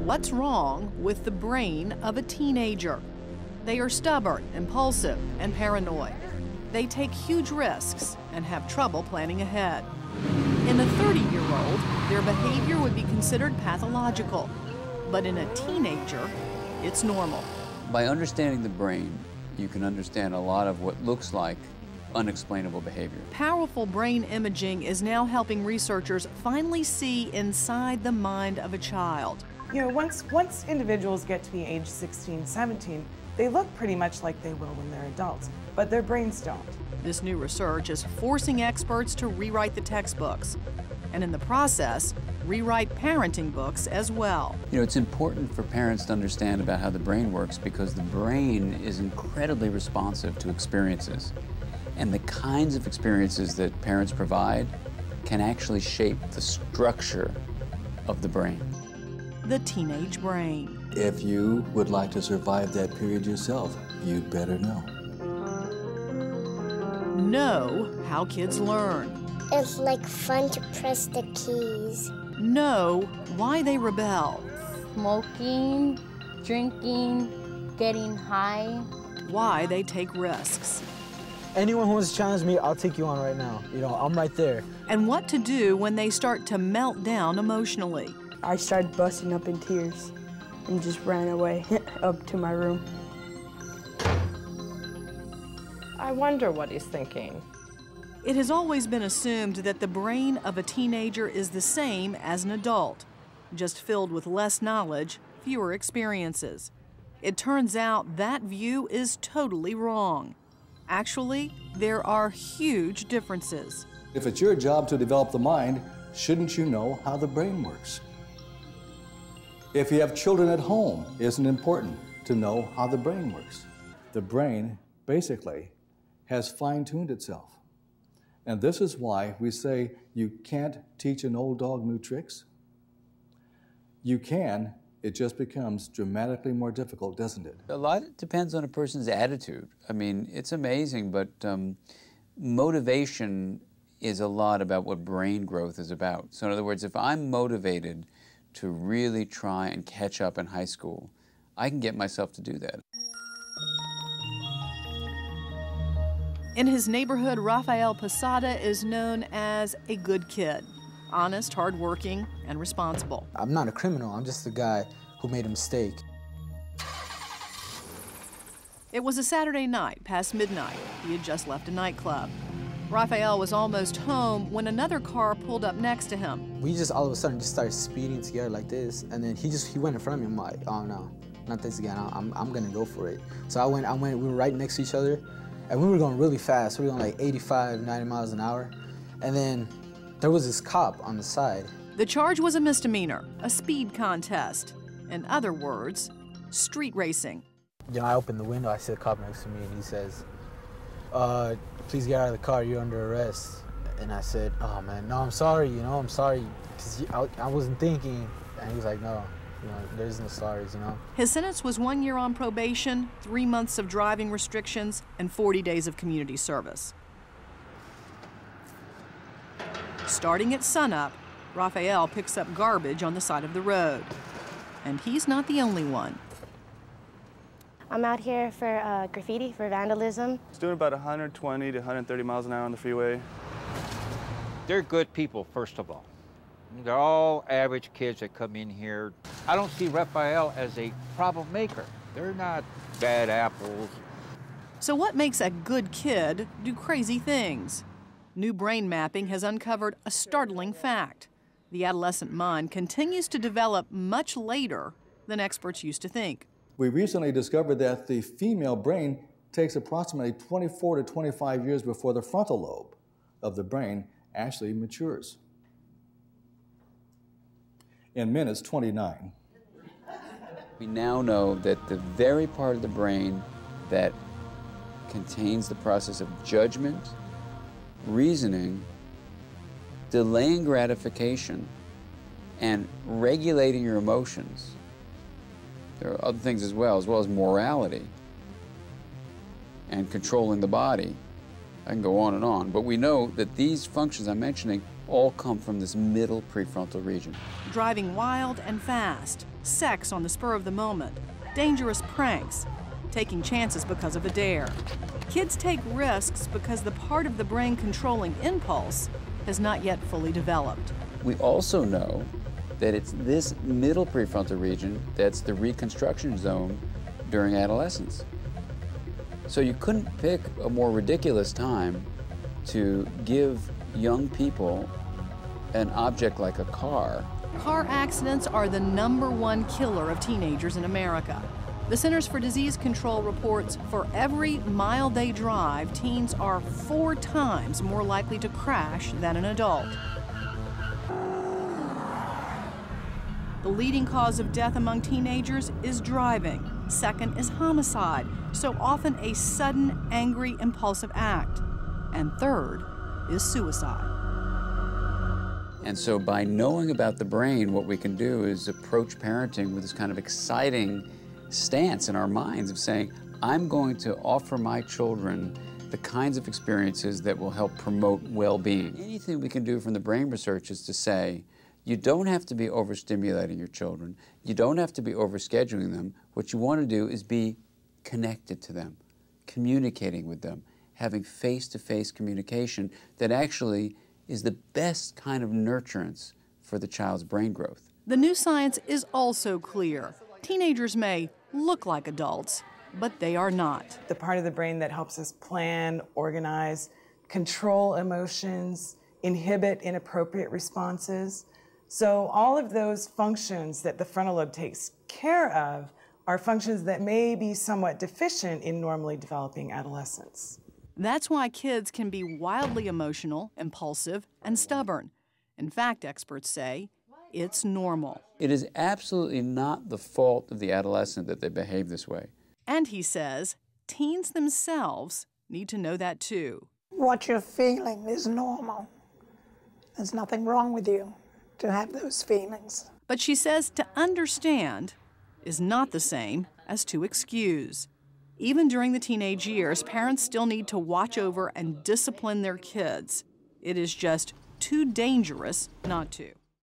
what's wrong with the brain of a teenager. They are stubborn, impulsive, and paranoid. They take huge risks and have trouble planning ahead. In a 30-year-old, their behavior would be considered pathological, but in a teenager, it's normal. By understanding the brain, you can understand a lot of what looks like unexplainable behavior. Powerful brain imaging is now helping researchers finally see inside the mind of a child. You know, once individuals get to the age 16, 17, they look pretty much like they will when they're adults, but their brains don't. This new research is forcing experts to rewrite the textbooks, and in the process, rewrite parenting books as well. You know, it's important for parents to understand about how the brain works because the brain is incredibly responsive to experiences. And the kinds of experiences that parents provide can actually shape the structure of the brain. The teenage brain. If you would like to survive that period yourself, you'd better know. Know how kids learn. It's like fun to press the keys. Know why they rebel. Smoking, drinking, getting high. Why they take risks. Anyone who wants to challenge me, I'll take you on right now. You know, I'm right there. And what to do when they start to melt down emotionally. I started busting up in tears and just ran away up to my room. I wonder what he's thinking. It has always been assumed that the brain of a teenager is the same as an adult, just filled with less knowledge, fewer experiences. It turns out that view is totally wrong. Actually, there are huge differences. If it's your job to develop the mind, shouldn't you know how the brain works? If you have children at home, isn't it important to know how the brain works? The brain, basically, has fine-tuned itself. And this is why we say you can't teach an old dog new tricks. You can, it just becomes dramatically more difficult, doesn't it? A lot depends on a person's attitude. I mean, it's amazing, but motivation is a lot about what brain growth is about. So in other words, if I'm motivated to really try and catch up in high school, I can get myself to do that. In his neighborhood, Rafael Posada is known as a good kid. Honest, hardworking, and responsible. I'm not a criminal, I'm just a guy who made a mistake. It was a Saturday night, past midnight. He had just left a nightclub. Rafael was almost home when another car pulled up next to him. We just all of a sudden just started speeding together like this, and then he went in front of me. I'm like, oh no, not this again, I'm gonna go for it. So I went, we were right next to each other, and we were going really fast. We were going like 85, 90 miles an hour. And then there was this cop on the side. The charge was a misdemeanor, a speed contest. In other words, street racing. You know, I opened the window, I see the cop next to me, and he says, please get out of the car, you're under arrest. And I said, oh man, no, I'm sorry, you know, I'm sorry, because I wasn't thinking. And he was like, no, you know, there's no sorries, you know. His sentence was 1 year on probation, 3 months of driving restrictions, and 40 days of community service. Starting at sunup, Rafael picks up garbage on the side of the road. And he's not the only one. I'm out here for graffiti, for vandalism. It's doing about 120 to 130 miles an hour on the freeway. They're good people, first of all. They're all average kids that come in here. I don't see Rafael as a problem maker. They're not bad apples. So what makes a good kid do crazy things? New brain mapping has uncovered a startling fact. The adolescent mind continues to develop much later than experts used to think. We recently discovered that the female brain takes approximately 24 to 25 years before the frontal lobe of the brain actually matures. In men, it's 29. We now know that the very part of the brain that contains the process of judgment, reasoning, delaying gratification, and regulating your emotions. There are other things as well as morality and controlling the body. I can go on, but we know that these functions I'm mentioning all come from this middle prefrontal region. Driving wild and fast, sex on the spur of the moment, dangerous pranks, taking chances because of a dare. Kids take risks because the part of the brain controlling impulse has not yet fully developed. We also know that it's this middle prefrontal region that's the reconstruction zone during adolescence. So you couldn't pick a more ridiculous time to give young people an object like a car. Car accidents are the #1 killer of teenagers in America. The Centers for Disease Control reports for every mile they drive, teens are 4 times more likely to crash than an adult. The leading cause of death among teenagers is driving. Second is homicide, so often a sudden, angry, impulsive act. And third is suicide. And so by knowing about the brain, what we can do is approach parenting with this kind of exciting stance in our minds of saying, I'm going to offer my children the kinds of experiences that will help promote well-being. Anything we can do from the brain research is to say, you don't have to be overstimulating your children. You don't have to be overscheduling them. What you want to do is be connected to them, communicating with them, having face-to-face communication that actually is the best kind of nurturance for the child's brain growth. The new science is also clear. Teenagers may look like adults, but they are not. The part of the brain that helps us plan, organize, control emotions, inhibit inappropriate responses. So all of those functions that the frontal lobe takes care of are functions that may be somewhat deficient in normally developing adolescents. That's why kids can be wildly emotional, impulsive, and stubborn. In fact, experts say it's normal. It is absolutely not the fault of the adolescent that they behave this way. And he says teens themselves need to know that too. What you're feeling is normal. There's nothing wrong with you to have those feelings. But she says to understand is not the same as to excuse. Even during the teenage years, parents still need to watch over and discipline their kids. It is just too dangerous not to.